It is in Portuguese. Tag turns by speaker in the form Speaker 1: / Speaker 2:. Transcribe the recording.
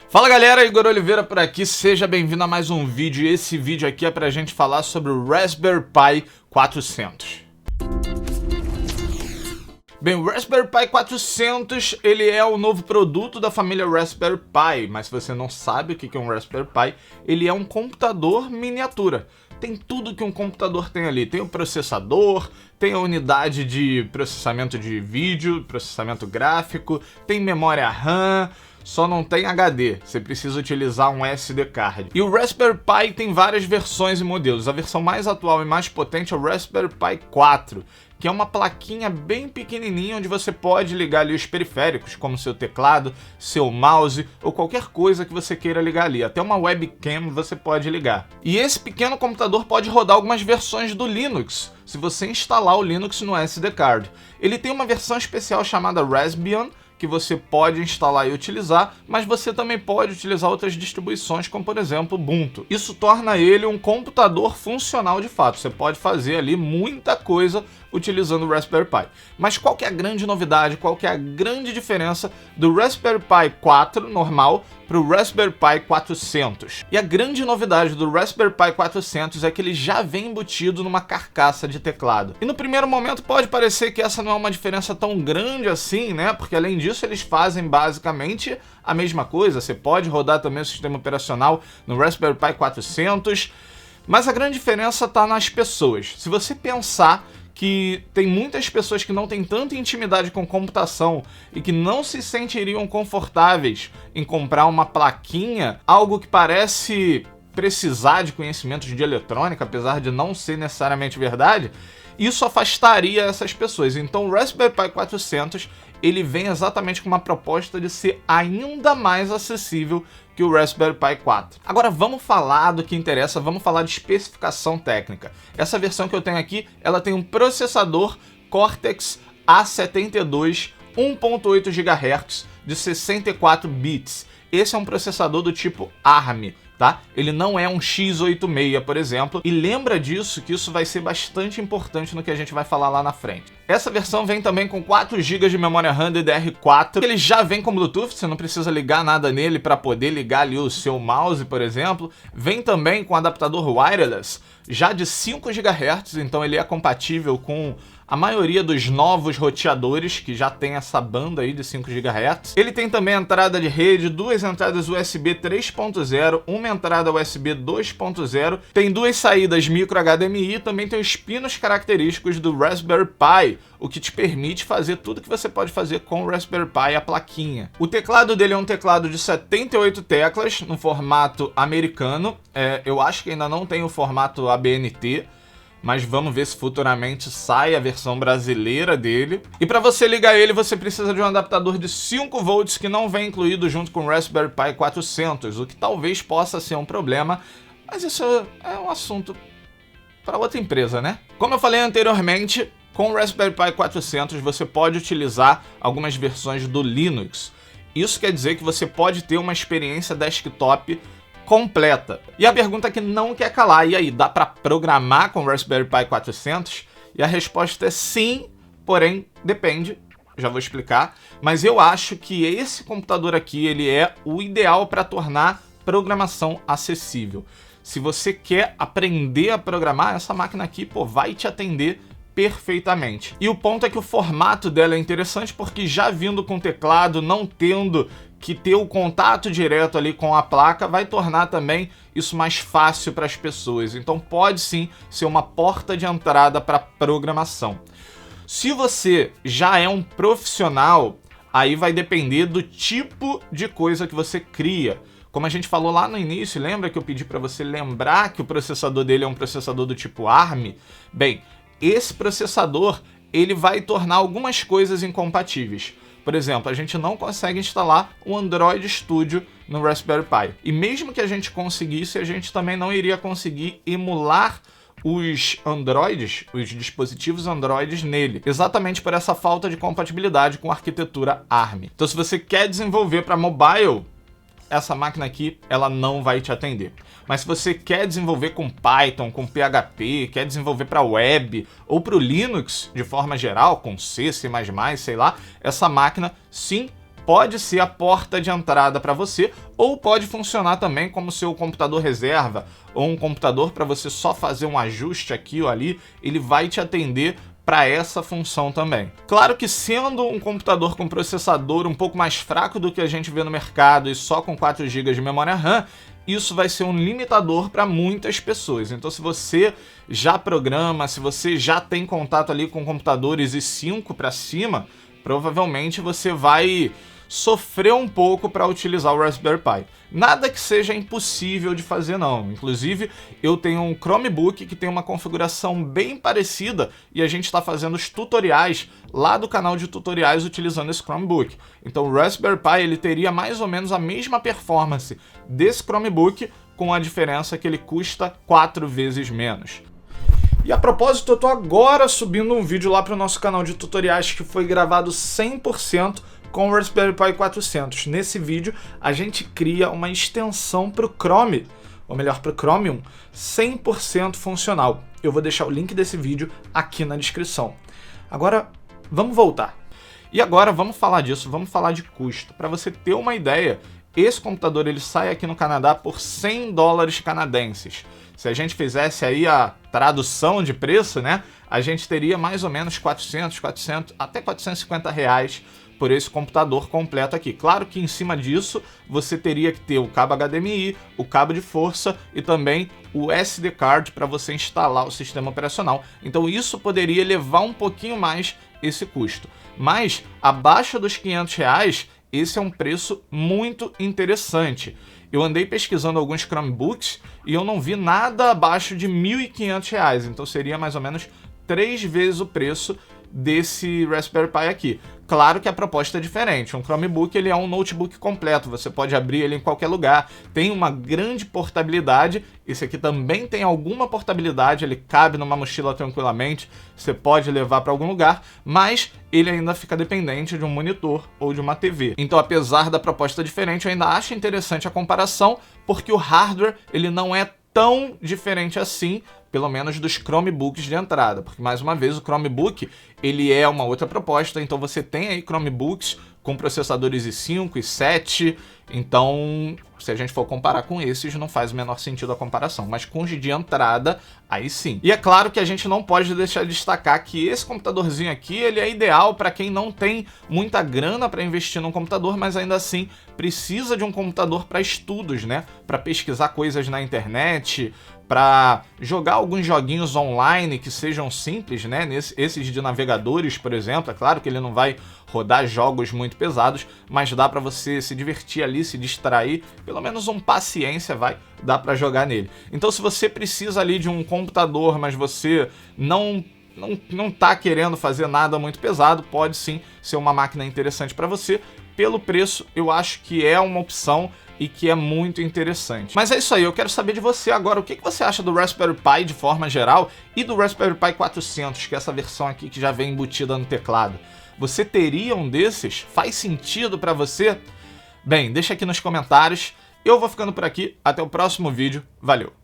Speaker 1: Fala galera, Igor Oliveira por aqui, seja bem-vindo a mais um vídeo. Esse vídeo aqui é pra gente falar sobre o Raspberry Pi 400. Bem, o Raspberry Pi 400, ele é o novo produto da família Raspberry Pi, mas se você não sabe o que é um Raspberry Pi, ele é um computador miniatura. Tem tudo que um computador tem ali, tem o processador, tem a unidade de processamento de vídeo, processamento gráfico, tem memória RAM, só não tem HD, você precisa utilizar um SD card. E o Raspberry Pi tem várias versões e modelos. A versão mais atual e mais potente é o Raspberry Pi 4, que é uma plaquinha bem pequenininha onde você pode ligar ali os periféricos, como seu teclado, seu mouse ou qualquer coisa que você queira ligar ali. Até uma webcam você pode ligar. E esse pequeno computador pode rodar algumas versões do Linux, se você instalar o Linux no SD card. Ele tem uma versão especial chamada Raspbian, que você pode instalar e utilizar, mas você também pode utilizar outras distribuições, como por exemplo Ubuntu. Isso torna ele um computador funcional de fato. Você pode fazer ali muita coisa utilizando o Raspberry Pi. Mas qual que é a grande novidade, qual que é a grande diferença do Raspberry Pi 4 normal para o Raspberry Pi 400? E a grande novidade do Raspberry Pi 400 é que ele já vem embutido numa carcaça de teclado. E no primeiro momento pode parecer que essa não é uma diferença tão grande assim, né? Porque além disso eles fazem basicamente a mesma coisa. Você pode rodar também o sistema operacional no Raspberry Pi 400, mas a grande diferença está nas pessoas. Se você pensar que tem muitas pessoas que não têm tanta intimidade com computação e que não se sentiriam confortáveis em comprar uma plaquinha, algo que parece precisar de conhecimentos de eletrônica, apesar de não ser necessariamente verdade, isso afastaria essas pessoas. Então o Raspberry Pi 400 ele vem exatamente com uma proposta de ser ainda mais acessível que o Raspberry Pi 4. Agora vamos falar do que interessa, vamos falar de especificação técnica. Essa versão que eu tenho aqui, ela tem um processador Cortex A72 1.8 GHz de 64 bits. Esse é um processador do tipo ARM, tá? Ele não é um x86, por exemplo, e lembra disso que isso vai ser bastante importante no que a gente vai falar lá na frente. Essa versão vem também com 4 GB de memória RAM DDR4, ele já vem com Bluetooth, você não precisa ligar nada nele para poder ligar ali o seu mouse, por exemplo. Vem também com adaptador wireless, já de 5 GHz, então ele é compatível com a maioria dos novos roteadores que já tem essa banda aí de 5 GHz. Ele tem também entrada de rede, 2 entradas USB 3.0, uma entrada USB 2.0, tem 2 saídas micro HDMI e também tem os pinos característicos do Raspberry Pi, o que te permite fazer tudo que você pode fazer com o Raspberry Pi, a plaquinha. O teclado dele é um teclado de 78 teclas, no formato americano. Eu acho que ainda não tem o formato ABNT, mas vamos ver se futuramente sai a versão brasileira dele. E para você ligar ele, você precisa de um adaptador de 5 volts que não vem incluído junto com o Raspberry Pi 400, o que talvez possa ser um problema, mas isso é um assunto para outra empresa, né? Como eu falei anteriormente, com o Raspberry Pi 400 você pode utilizar algumas versões do Linux. Isso quer dizer que você pode ter uma experiência desktop completa. E a pergunta que não quer calar, e aí, dá para programar com o Raspberry Pi 400? E a resposta é sim, porém depende, já vou explicar, mas eu acho que esse computador aqui, ele é o ideal para tornar programação acessível. Se você quer aprender a programar, essa máquina aqui, pô, vai te atender perfeitamente. E o ponto é que o formato dela é interessante porque já vindo com teclado, não tendo que ter o contato direto ali com a placa, vai tornar também isso mais fácil para as pessoas. Então pode sim ser uma porta de entrada para programação. Se você já é um profissional, aí vai depender do tipo de coisa que você cria. Como a gente falou lá no início, lembra que eu pedi para você lembrar que o processador dele é um processador do tipo ARM? Bem, esse processador ele vai tornar algumas coisas incompatíveis. Por exemplo, a gente não consegue instalar o Android Studio no Raspberry Pi. E mesmo que a gente conseguisse, a gente também não iria conseguir emular os Androids, os dispositivos Androids nele, exatamente por essa falta de compatibilidade com a arquitetura ARM. Então, se você quer desenvolver para mobile, essa máquina aqui, ela não vai te atender. Mas se você quer desenvolver com Python, com PHP, quer desenvolver para web ou para o Linux de forma geral, com C, C++, sei lá, essa máquina sim pode ser a porta de entrada para você, ou pode funcionar também como seu computador reserva, ou um computador para você só fazer um ajuste aqui ou ali, ele vai te atender para essa função também. Claro que sendo um computador com processador um pouco mais fraco do que a gente vê no mercado e só com 4 GB de memória RAM, isso vai ser um limitador para muitas pessoas. Então, se você já programa, se você já tem contato ali com computadores i5 para cima, provavelmente você vai sofrer um pouco para utilizar o Raspberry Pi. Nada que seja impossível de fazer não. Inclusive, eu tenho um Chromebook que tem uma configuração bem parecida e a gente está fazendo os tutoriais lá do canal de tutoriais utilizando esse Chromebook. Então o Raspberry Pi ele teria mais ou menos a mesma performance desse Chromebook, com a diferença que ele custa 4 vezes menos. E a propósito, eu tô agora subindo um vídeo lá para o nosso canal de tutoriais que foi gravado 100% com o Raspberry Pi 400. Nesse vídeo, a gente cria uma extensão para o Chrome, ou melhor, para o Chromium, 100% funcional. Eu vou deixar o link desse vídeo aqui na descrição. Agora, vamos voltar. E agora, vamos falar disso, vamos falar de custo. Para você ter uma ideia, esse computador ele sai aqui no Canadá por 100 dólares canadenses. Se a gente fizesse aí a tradução de preço, né, a gente teria mais ou menos 400, até 450 reais por esse computador completo aqui. Claro que em cima disso você teria que ter o cabo HDMI, o cabo de força e também o SD card para você instalar o sistema operacional. Então isso poderia elevar um pouquinho mais esse custo. Mas abaixo dos 500 reais, esse é um preço muito interessante. Eu andei pesquisando alguns Chromebooks e eu não vi nada abaixo de 1.500 reais. Então seria mais ou menos 3 vezes o preço desse Raspberry Pi aqui. Claro que a proposta é diferente. Um Chromebook ele é um notebook completo, você pode abrir ele em qualquer lugar, tem uma grande portabilidade, esse aqui também tem alguma portabilidade, ele cabe numa mochila tranquilamente, você pode levar para algum lugar, mas ele ainda fica dependente de um monitor ou de uma TV. Então, apesar da proposta diferente, eu ainda acho interessante a comparação, porque o hardware ele não é tão diferente assim, pelo menos dos Chromebooks de entrada, porque mais uma vez o Chromebook ele é uma outra proposta, então você tem aí Chromebooks com processadores i5, i7, então se a gente for comparar com esses não faz o menor sentido a comparação, mas com os de entrada aí sim. E é claro que a gente não pode deixar de destacar que esse computadorzinho aqui ele é ideal para quem não tem muita grana para investir num computador, mas ainda assim precisa de um computador para estudos, né? Para pesquisar coisas na internet, para jogar alguns joguinhos online que sejam simples, né? Esses de navegadores, por exemplo, é claro que ele não vai rodar jogos muito pesados, mas dá para você se divertir ali, se distrair, pelo menos um paciência dá para jogar nele. Então se você precisa ali de um computador, mas você não tá querendo fazer nada muito pesado, pode sim ser uma máquina interessante para você. Pelo preço, eu acho que é uma opção e que é muito interessante. Mas é isso aí, eu quero saber de você agora, o que você acha do Raspberry Pi de forma geral e do Raspberry Pi 400, que é essa versão aqui que já vem embutida no teclado. Você teria um desses? Faz sentido para você? Bem, deixa aqui nos comentários. Eu vou ficando por aqui, até o próximo vídeo, valeu!